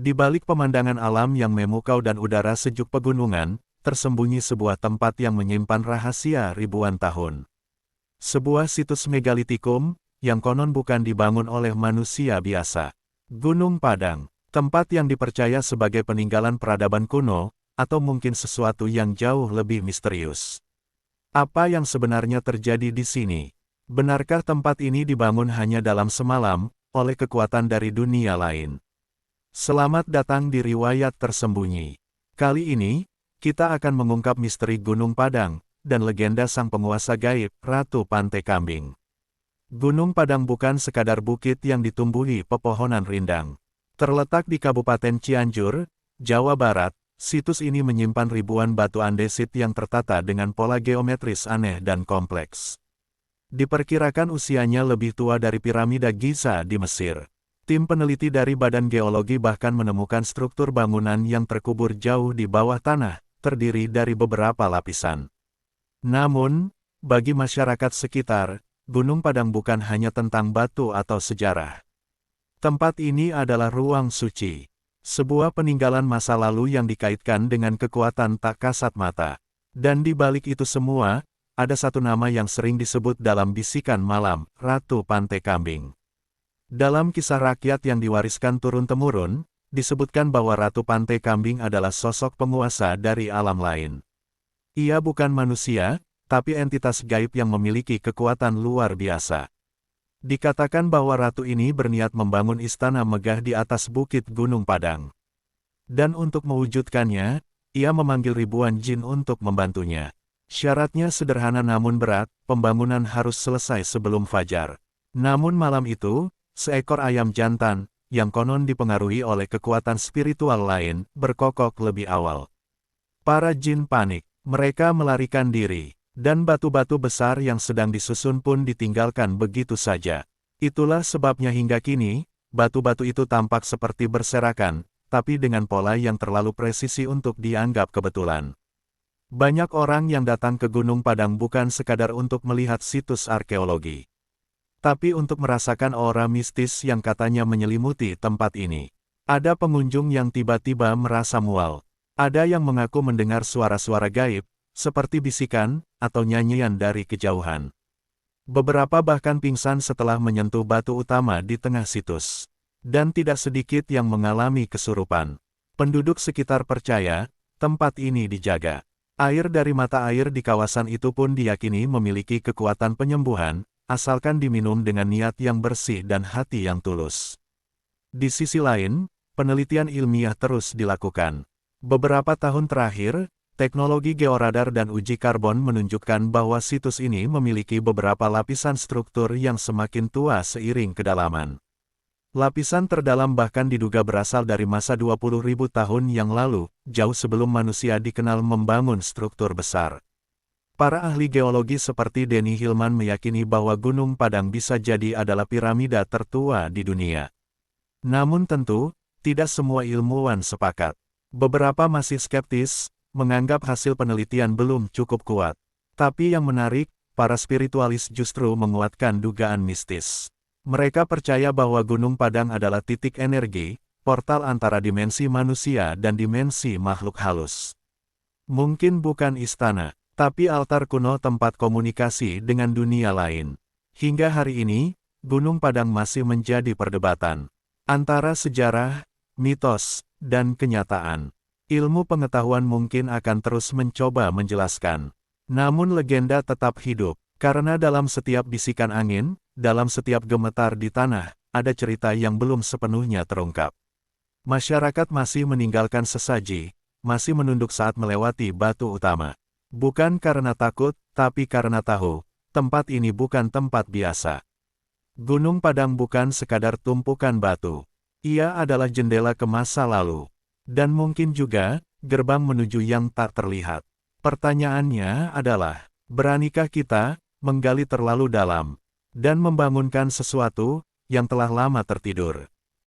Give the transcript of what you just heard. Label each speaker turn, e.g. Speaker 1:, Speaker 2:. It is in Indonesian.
Speaker 1: Di balik pemandangan alam yang memukau dan udara sejuk pegunungan, tersembunyi sebuah tempat yang menyimpan rahasia ribuan tahun. Sebuah situs megalitikum, yang konon bukan dibangun oleh manusia biasa. Gunung Padang, tempat yang dipercaya sebagai peninggalan peradaban kuno, atau mungkin sesuatu yang jauh lebih misterius. Apa yang sebenarnya terjadi di sini? Benarkah tempat ini dibangun hanya dalam semalam, oleh kekuatan dari dunia lain? Selamat datang di Riwayat Tersembunyi. Kali ini, kita akan mengungkap misteri Gunung Padang, dan legenda sang penguasa gaib, Ratu Pantai Kambing. Gunung Padang bukan sekadar bukit yang ditumbuhi pepohonan rindang. Terletak di Kabupaten Cianjur, Jawa Barat, situs ini menyimpan ribuan batu andesit yang tertata dengan pola geometris aneh dan kompleks. Diperkirakan usianya lebih tua dari piramida Giza di Mesir. Tim peneliti dari Badan Geologi bahkan menemukan struktur bangunan yang terkubur jauh di bawah tanah, terdiri dari beberapa lapisan. Namun, bagi masyarakat sekitar, Gunung Padang bukan hanya tentang batu atau sejarah. Tempat ini adalah ruang suci. Sebuah peninggalan masa lalu yang dikaitkan dengan kekuatan tak kasat mata. Dan di balik itu semua, ada satu nama yang sering disebut dalam bisikan malam, Ratu Pantai Kambing. Dalam kisah rakyat yang diwariskan turun-temurun, disebutkan bahwa Ratu Pantai Kambing adalah sosok penguasa dari alam lain. Ia bukan manusia, tapi entitas gaib yang memiliki kekuatan luar biasa. Dikatakan bahwa ratu ini berniat membangun istana megah di atas bukit Gunung Padang. Dan untuk mewujudkannya, ia memanggil ribuan jin untuk membantunya. Syaratnya sederhana namun berat, pembangunan harus selesai sebelum fajar. Namun malam itu, seekor ayam jantan, yang konon dipengaruhi oleh kekuatan spiritual lain, berkokok lebih awal. Para jin panik, mereka melarikan diri, dan batu-batu besar yang sedang disusun pun ditinggalkan begitu saja. Itulah sebabnya hingga kini, batu-batu itu tampak seperti berserakan, tapi dengan pola yang terlalu presisi untuk dianggap kebetulan. Banyak orang yang datang ke Gunung Padang bukan sekadar untuk melihat situs arkeologi, tapi untuk merasakan aura mistis yang katanya menyelimuti tempat ini. Ada pengunjung yang tiba-tiba merasa mual. Ada yang mengaku mendengar suara-suara gaib, seperti bisikan, atau nyanyian dari kejauhan. Beberapa bahkan pingsan setelah menyentuh batu utama di tengah situs. Dan tidak sedikit yang mengalami kesurupan. Penduduk sekitar percaya, tempat ini dijaga. Air dari mata air di kawasan itu pun diyakini memiliki kekuatan penyembuhan, asalkan diminum dengan niat yang bersih dan hati yang tulus. Di sisi lain, penelitian ilmiah terus dilakukan. Beberapa tahun terakhir, teknologi georadar dan uji karbon menunjukkan bahwa situs ini memiliki beberapa lapisan struktur yang semakin tua seiring kedalaman. Lapisan terdalam bahkan diduga berasal dari masa 20.000 tahun yang lalu, jauh sebelum manusia dikenal membangun struktur besar. Para ahli geologi seperti Denny Hillman meyakini bahwa Gunung Padang bisa jadi adalah piramida tertua di dunia. Namun tentu, tidak semua ilmuwan sepakat. Beberapa masih skeptis, menganggap hasil penelitian belum cukup kuat. Tapi yang menarik, para spiritualis justru menguatkan dugaan mistis. Mereka percaya bahwa Gunung Padang adalah titik energi, portal antara dimensi manusia dan dimensi makhluk halus. Mungkin bukan istana, tapi altar kuno tempat komunikasi dengan dunia lain. Hingga hari ini, Gunung Padang masih menjadi perdebatan antara sejarah, mitos, dan kenyataan. Ilmu pengetahuan mungkin akan terus mencoba menjelaskan. Namun legenda tetap hidup, karena dalam setiap bisikan angin, dalam setiap gemetar di tanah, ada cerita yang belum sepenuhnya terungkap. Masyarakat masih meninggalkan sesaji, masih menunduk saat melewati batu utama. Bukan karena takut, tapi karena tahu, tempat ini bukan tempat biasa. Gunung Padang bukan sekadar tumpukan batu. Ia adalah jendela ke masa lalu. Dan mungkin juga, gerbang menuju yang tak terlihat. Pertanyaannya adalah, beranikah kita menggali terlalu dalam, dan membangunkan sesuatu yang telah lama tertidur?